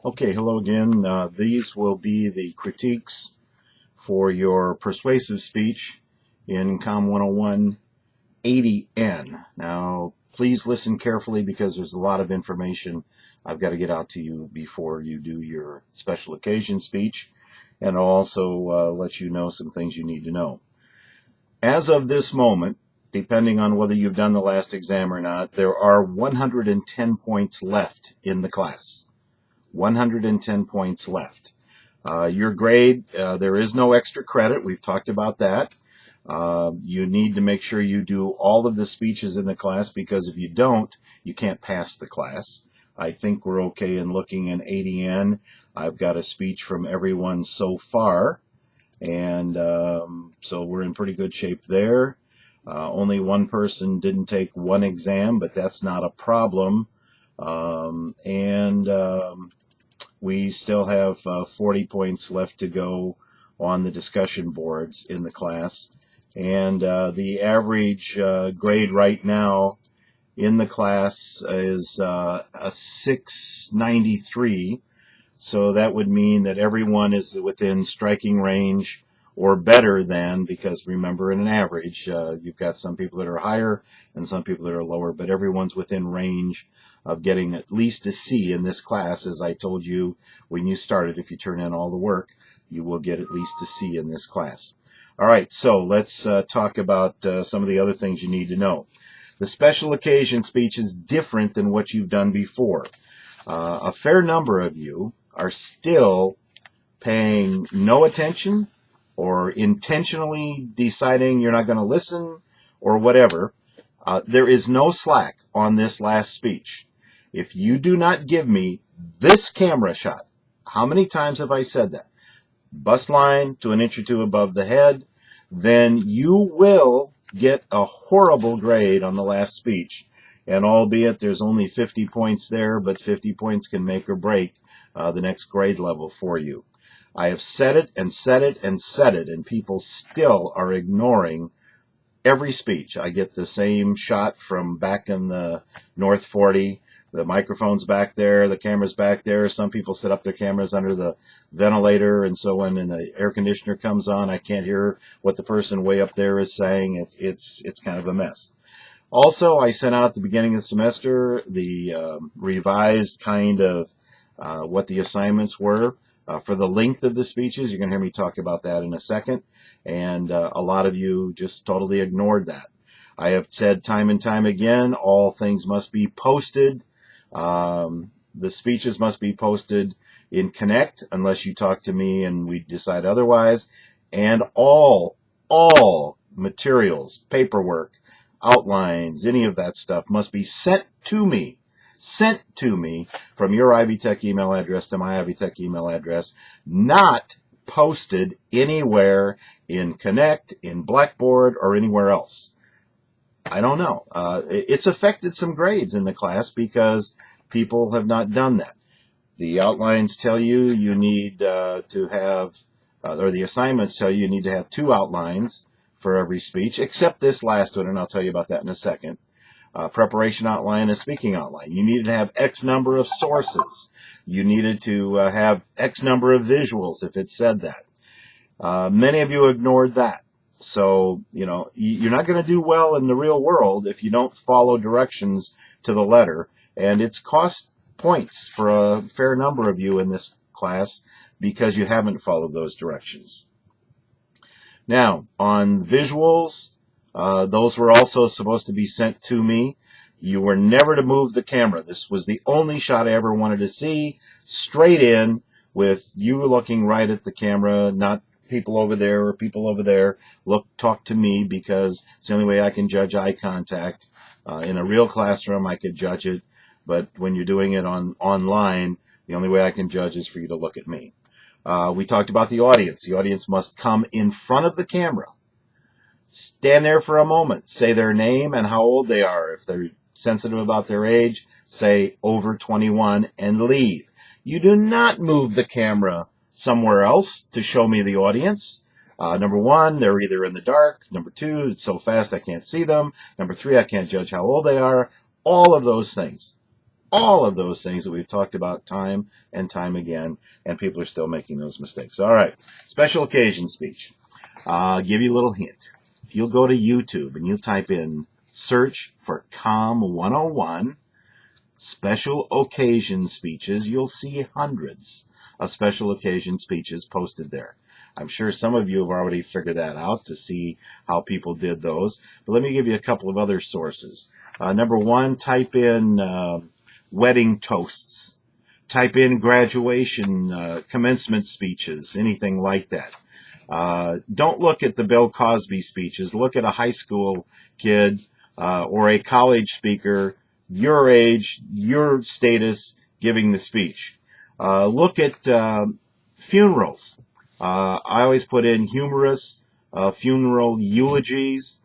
Okay, hello again. These will be the critiques for your persuasive speech in COMM 101 80N. Now, please listen carefully because there's a lot of information I've got to get out to you before you do your special occasion speech, and I'll also let you know some things you need to know. As of this moment, depending on whether you've done the last exam or not, there are 110 points left in the class. 110 points left. Your grade, there is no extra credit. We've talked about that. You need to make sure you do all of the speeches in the class because if you don't, you can't pass the class. I think we're okay in looking in 80N. I've got a speech from everyone so far, and so we're in pretty good shape there. Only one person didn't take one exam, but that's not a problem. We still have 40 points left to go on the discussion boards in the class. And the average grade right now in the class is a 693. So that would mean that everyone is within striking range or better than, because remember, in an average, you've got some people that are higher and some people that are lower, but everyone's within range of getting at least a C in this class. As I told you when you started, if you turn in all the work, you will get at least a C in this class. All right, so let's talk about some of the other things you need to know. The special occasion speech is different than what you've done before. A fair number of you are still paying no attention or intentionally deciding you're not going to listen or whatever. There is no slack on this last speech. If you do not give me this camera shot, how many times have I said that? Bust line to an inch or two above the head, then you will get a horrible grade on the last speech. And albeit there's only 50 points there, but 50 points can make or break the next grade level for you. I have said it and said it and said it, and people still are ignoring every speech. I get the same shot from back in the North 40. The microphone's back there, the camera's back there. Some people set up their cameras under the ventilator, and so when the air conditioner comes on, I can't hear what the person way up there is saying. It's kind of a mess. Also, I sent out at the beginning of the semester the revised kind of what the assignments were for the length of the speeches. You're going to hear me talk about that in a second, and a lot of you just totally ignored that. I have said time and time again, all things must be posted. The speeches must be posted in Connect unless you talk to me and we decide otherwise, and all materials, paperwork, outlines, any of that stuff must be sent to me from your Ivy Tech email address to my Ivy Tech email address, not posted anywhere in Connect, in Blackboard, or anywhere else. I don't know. It's affected some grades in the class because people have not done that. The outlines tell you you need to have, or the assignments tell you need to have 2 outlines for every speech, except this last one, and I'll tell you about that in a second. Preparation outline and speaking outline. You needed to have X number of sources. You needed to have X number of visuals if it said that. Many of you ignored that. So, you know, you're not going to do well in the real world if you don't follow directions to the letter. And it's cost points for a fair number of you in this class because you haven't followed those directions. Now, on visuals, those were also supposed to be sent to me. You were never to move the camera. This was the only shot I ever wanted to see, straight in with you looking right at the camera, not people over there or people over there. Talk to me because it's the only way I can judge eye contact. In a real classroom, I could judge it, but when you're doing it online, the only way I can judge is for you to look at me. We talked about the audience. The audience must come in front of the camera. Stand there for a moment, say their name and how old they are. If they're sensitive about their age, say over 21 and leave. You do not move the camera somewhere else to show me the audience. Number 1, they're either in the dark. Number 2, it's so fast I can't see them. Number 3, I can't judge how old they are. All of those things. all of those things that we've talked about time and time again, and people are still making those mistakes. All right, special occasion speech. I'll give you a little hint. If you'll go to YouTube and you'll type in search for COMM 101 special occasion speeches, you'll see hundreds of special occasion speeches posted there. I'm sure some of you have already figured that out to see how people did those. But let me give you a couple of other sources. Number one, type in wedding toasts. Type in graduation, commencement speeches, anything like that. Don't look at the Bill Cosby speeches. Look at a high school kid or a college speaker, your age, your status, giving the speech. Look at funerals. I always put in humorous funeral eulogies.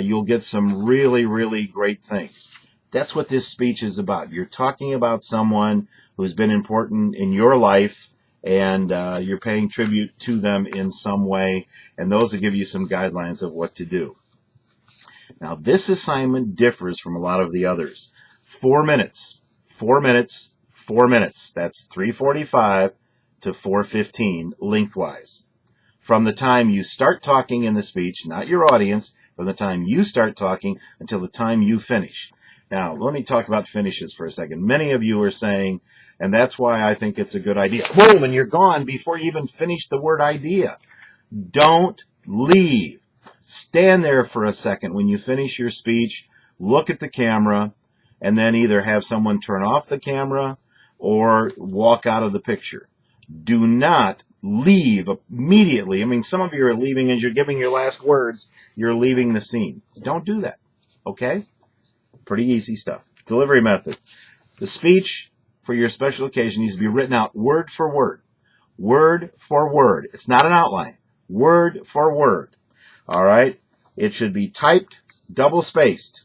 You'll get some really, really great things. That's what this speech is about. You're talking about someone who's been important in your life, and you're paying tribute to them in some way, and those will give you some guidelines of what to do. Now, this assignment differs from a lot of the others. 4 minutes, 4 minutes, 4 minutes. That's 3:45 to 4:15 lengthwise. From the time you start talking in the speech, not your audience, from the time you start talking until the time you finish. Now, let me talk about finishes for a second. Many of you are saying, and that's why I think it's a good idea, boom, and you're gone before you even finish the word idea. Don't leave. Stand there for a second when you finish your speech, look at the camera, and then either have someone turn off the camera or walk out of the picture. Do not leave immediately. I mean, some of you are leaving as you're giving your last words. You're leaving the scene. Don't do that, okay? Pretty easy stuff. Delivery method. The speech for your special occasion needs to be written out word for word. Word for word. It's not an outline. Word for word. All right? It should be typed, double-spaced.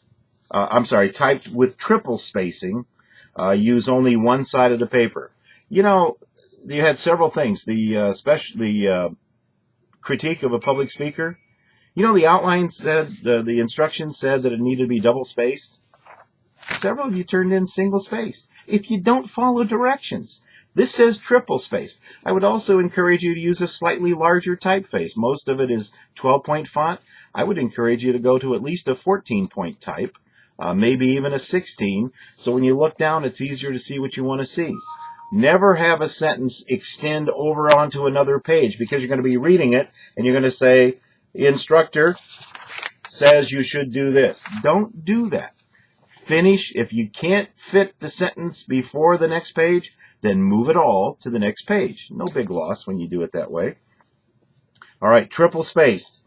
Typed with triple spacing. Use only one side of the paper. You know, you had several things. The critique of a public speaker. You know, the outline said, the instructions said that it needed to be double-spaced. Several of you turned in single-spaced. If you don't follow directions, this says triple-spaced. I would also encourage you to use a slightly larger typeface. Most of it is 12-point font. I would encourage you to go to at least a 14-point type. Maybe even a 16, so when you look down, it's easier to see what you want to see. Never have a sentence extend over onto another page, because you're going to be reading it, and you're going to say, the instructor says you should do this. Don't do that. Finish. If you can't fit the sentence before the next page, then move it all to the next page. No big loss when you do it that way. All right, triple spaced.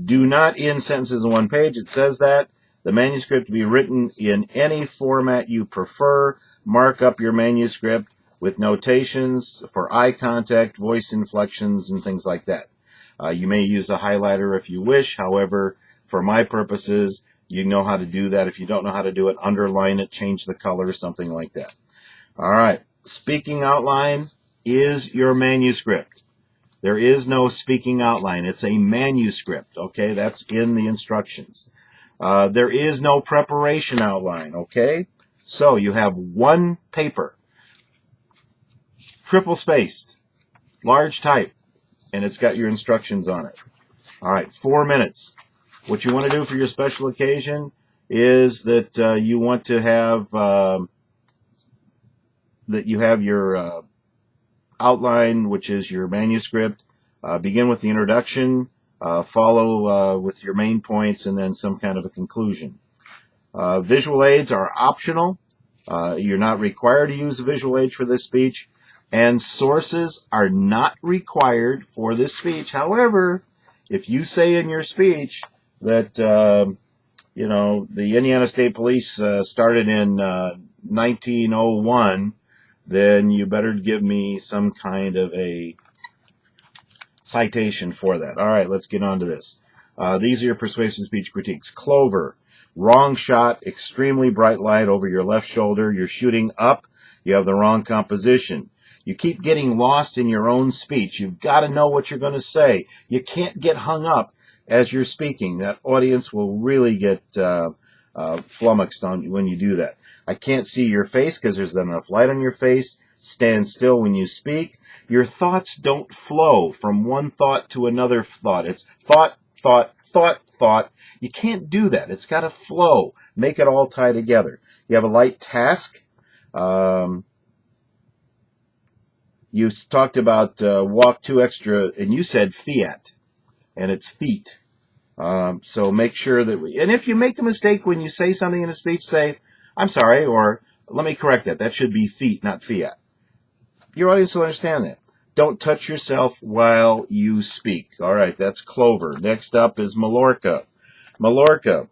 Do not end sentences in one page. It says that. The manuscript to be written in any format you prefer. Mark up your manuscript with notations for eye contact, voice inflections, and things like that. You may use a highlighter if you wish. However, for my purposes, you know how to do that. If you don't know how to do it, underline it, change the color, something like that. All right. Speaking outline is your manuscript. There is no speaking outline. It's a manuscript. Okay, that's in the instructions. There is no preparation outline, okay? So you have one paper, triple spaced, large type, and it's got your instructions on it. All right, 4 minutes. What you want to do for your special occasion is that you want to have your outline, which is your manuscript. Begin with the introduction. Follow with your main points, and then some kind of a conclusion. Visual aids are optional. You're not required to use a visual aid for this speech, and sources are not required for this speech. However, if you say in your speech that the Indiana State Police started in 1901, then you better give me some kind of a citation for that. All right, let's get on to this. These are your persuasive speech critiques. Clover, wrong shot, extremely bright light over your left shoulder. You're shooting up. You have the wrong composition. You keep getting lost in your own speech. You've got to know what you're going to say. You can't get hung up as you're speaking. That audience will really get flummoxed on when you do that. I can't see your face because there's not enough light on your face. Stand still when you speak. Your thoughts don't flow from one thought to another thought. It's thought, thought, thought, thought. You can't do that. It's got to flow. Make it all tie together. You have a light task. You talked about walk 2 extra, and you said fiat, and it's feet. So make sure that and if you make a mistake when you say something in a speech, say, I'm sorry, or let me correct that. That should be feet, not fiat. Your audience will understand that. Don't touch yourself while you speak. All right, that's Clover. Next up is Mallorca. Mallorca,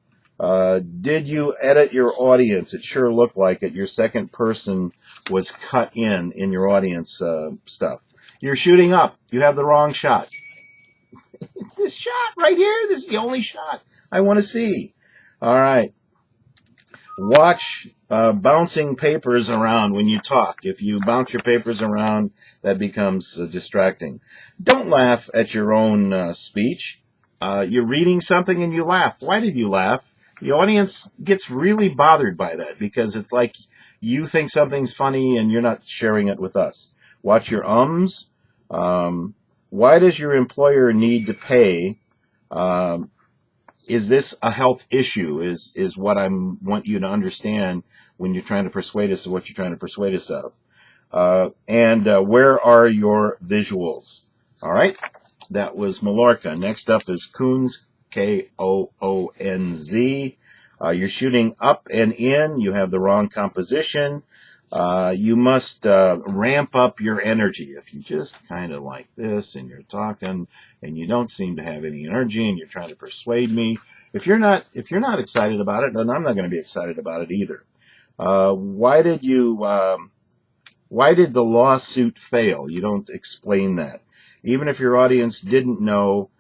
did you edit your audience? It sure looked like it. Your second person was cut in your audience stuff. You're shooting up. You have the wrong shot. This shot right here, this is the only shot I want to see. All right. Watch bouncing papers around when you talk. If you bounce your papers around, that becomes distracting. Don't laugh at your own speech. You're reading something and you laugh. Why did you laugh? The audience gets really bothered by that because it's like you think something's funny and you're not sharing it with us. Watch your ums. Why does your employer need to pay? Is this a health issue? Is what I want you to understand when you're trying to persuade us of what you're trying to persuade us of. And where are your visuals? All right, that was Mallorca. Next up is Koonz, Koonz. You're shooting up and in. You have the wrong composition. You must ramp up your energy. If you just kind of like this and you're talking and you don't seem to have any energy and you're trying to persuade me, if you're not excited about it, then I'm not going to be excited about it either. Why did the lawsuit fail? You don't explain that. Even if your audience didn't know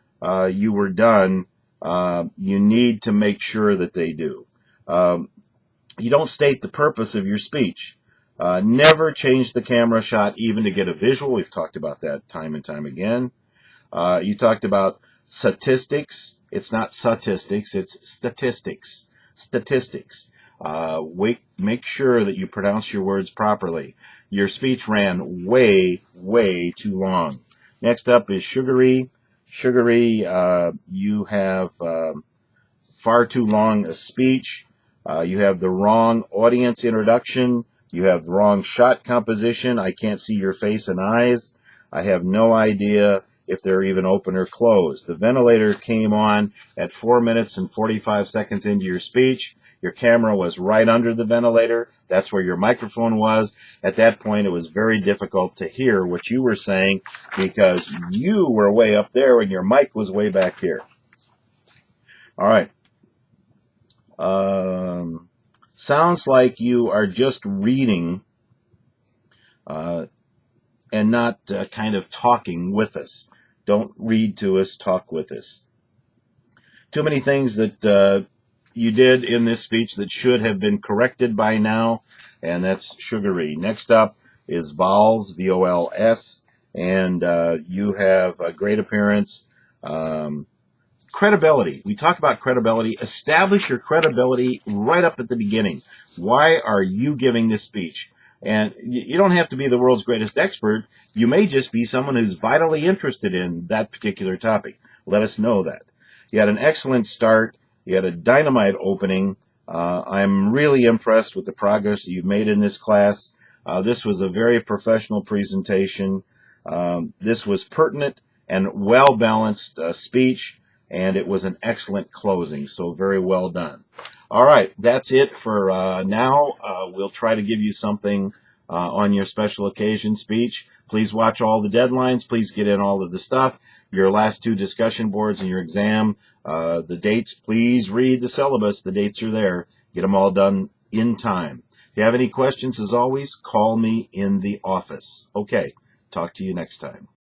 you were done, you need to make sure that they do. You don't state the purpose of your speech. Never change the camera shot even to get a visual. We've talked about that time and time again. You talked about statistics. It's not statistics, it's statistics. Statistics. Make sure that you pronounce your words properly. Your speech ran way, way too long. Next up is Sugary. Sugary, you have far too long a speech. You have the wrong audience introduction. You have the wrong shot composition. I can't see your face and eyes. I have no idea if they're even open or closed. The ventilator came on at 4 minutes and 45 seconds into your speech. Your camera was right under the ventilator. That's where your microphone was. At that point, it was very difficult to hear what you were saying because you were way up there and your mic was way back here. All right. Sounds like you are just reading and not kind of talking with us. Don't read to us, talk with us. Too many things that you did in this speech that should have been corrected by now, and that's Sugary. Next up is Vols, V-O-L-S, and you have a great appearance. Credibility. We talk about credibility. Establish your credibility right up at the beginning. Why are you giving this speech? And you don't have to be the world's greatest expert. You may just be someone who's vitally interested in that particular topic. Let us know that. You had an excellent start. You had a dynamite opening. I'm really impressed with the progress that you've made in this class. This was a very professional presentation. This was pertinent and well-balanced speech. And it was an excellent closing, so very well done. All right, that's it for now. We'll try to give you something on your special occasion speech. Please watch all the deadlines. Please get in all of the stuff. Your last 2 discussion boards and your exam. The dates, please read the syllabus. The dates are there. Get them all done in time. If you have any questions, as always, call me in the office. Okay, talk to you next time.